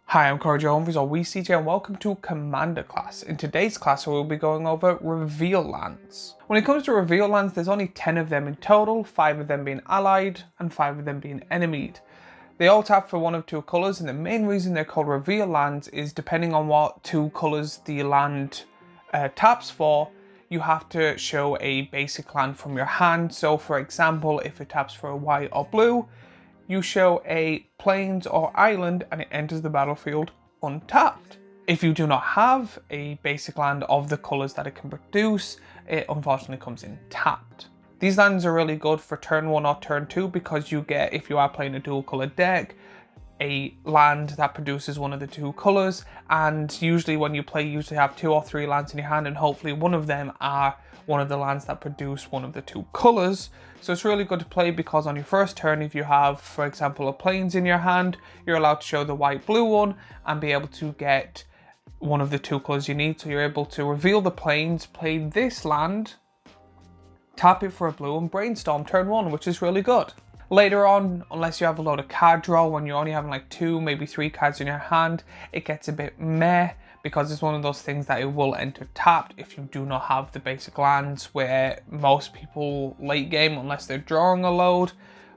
Hi, I'm Corey Jones or WeCJ and welcome to Commander class. In today's class we'll be going over reveal lands. When it comes to reveal lands, there's only 10 of them in total, 5 of them being allied and 5 of them being enemied. They all tap for one of two colours, and the main reason they're called reveal lands is depending on what two colours the land taps for, you have to show a basic land from your hand. So for example, if it taps for a white or blue, you show a plains or island and it enters the battlefield untapped. If you do not have a basic land of the colours that it can produce, it unfortunately comes in tapped. These lands are really good for turn 1 or turn 2 because you get, if you are playing a dual colour deck, a land that produces one of the two colours, and usually when you play you usually have 2 or 3 lands in your hand, and hopefully one of them are one of the lands that produce one of the two colours. So it's really good to play because on your first turn, if you have, for example, a plains in your hand, you're allowed to show the white blue one and be able to get one of the two colours you need. So you're able to reveal the plains, play this land, tap it for a blue and brainstorm turn 1, which is really good. Later on, unless you have a load of card draw, when you're only having like 2, maybe 3 cards in your hand, it gets a bit meh because it's one of those things that it will enter tapped if you do not have the basic lands, where most people late game, unless they're drawing a load,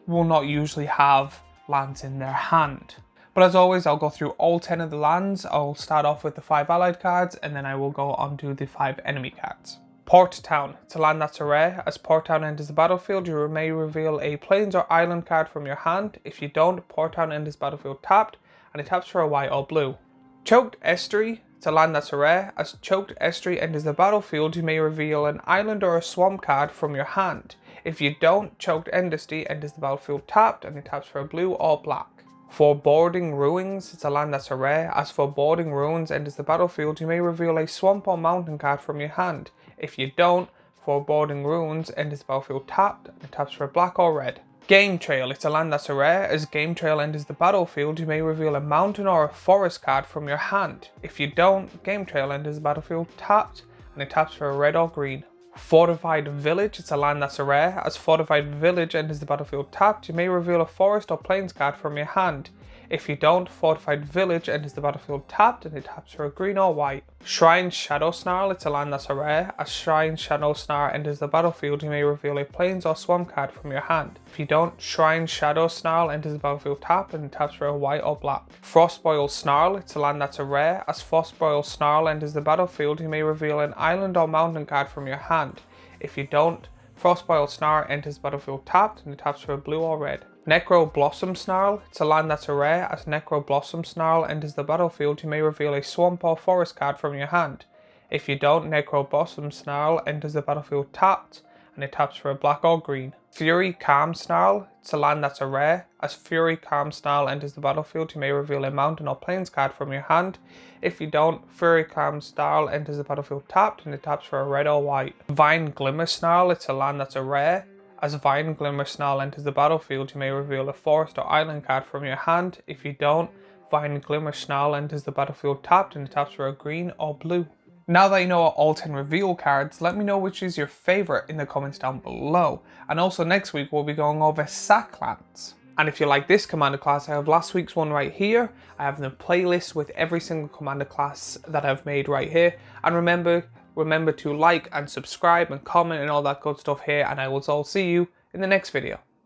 will not usually have lands in their hand. But as always, I'll go through all 10 of the lands. I'll start off with the 5 allied cards and then I will go on to the 5 enemy cards. Port Town. It's a land that's a rare. As Port Town enters the battlefield, you may reveal a plains or island card from your hand. If you don't, Port Town enters battlefield tapped, and it taps for a white or blue. Choked Estuary. It's a land that's a rare. As Choked Estuary enters the battlefield, you may reveal an island or a swamp card from your hand. If you don't, Choked Estuary enters the battlefield tapped, and it taps for a blue or black. Foreboding Ruins. It's a land that's a rare. As Foreboding Ruins enters the battlefield, you may reveal a swamp or mountain card from your hand. If you don't, Foreboding Ruins enters the battlefield tapped and it taps for a black or red. Game Trail. It's a land that's a rare. As Game Trail enters the battlefield, you may reveal a mountain or a forest card from your hand. If you don't, Game Trail enters the battlefield tapped and it taps for a red or green. Fortified Village. It's a land that's a rare. As Fortified Village enters the battlefield tapped, you may reveal a forest or plains card from your hand. If you don't, Fortified Village enters the battlefield tapped and it taps for a green or white. Shrine Shadow Snarl. It's a land that's a rare. As Shrine Shadow Snarl enters the battlefield, you may reveal a plains or swamp card from your hand. If you don't, Shrine Shadow Snarl enters the battlefield tapped and it taps for a white or black. Frostboil Snarl. It's a land that's a rare. As Frostboil Snarl enters the battlefield, you may reveal an island or mountain card from your hand. If you don't, Frostboil Snarl enters the battlefield tapped and it taps for a blue or red. Necro Blossom Snarl. It's a land that's a rare. As Necro Blossom Snarl enters the battlefield, you may reveal a swamp or forest card from your hand. If you don't, Necro Blossom Snarl enters the battlefield tapped and it taps for a black or green. Fury Calm Snarl. It's a land that's a rare. As Fury Calm Snarl enters the battlefield, you may reveal a mountain or plains card from your hand. If you don't, Fury Calm Snarl enters the battlefield tapped and it taps for a red or white. Vine Glimmer Snarl. It's a land that's a rare. As Vine Glimmer Snarl enters the battlefield, you may reveal a forest or island card from your hand. If you don't, Vine Glimmer Snarl enters the battlefield tapped and it taps for a green or blue. Now that you know all 10 reveal cards, let me know which is your favourite in the comments down below. And also next week we'll be going over sack lands. And if you like this Commander class, I have last week's one right here. I have the playlist with every single Commander class that I've made right here. And remember to like and subscribe and comment and all that good stuff here, and I will all see you in the next video.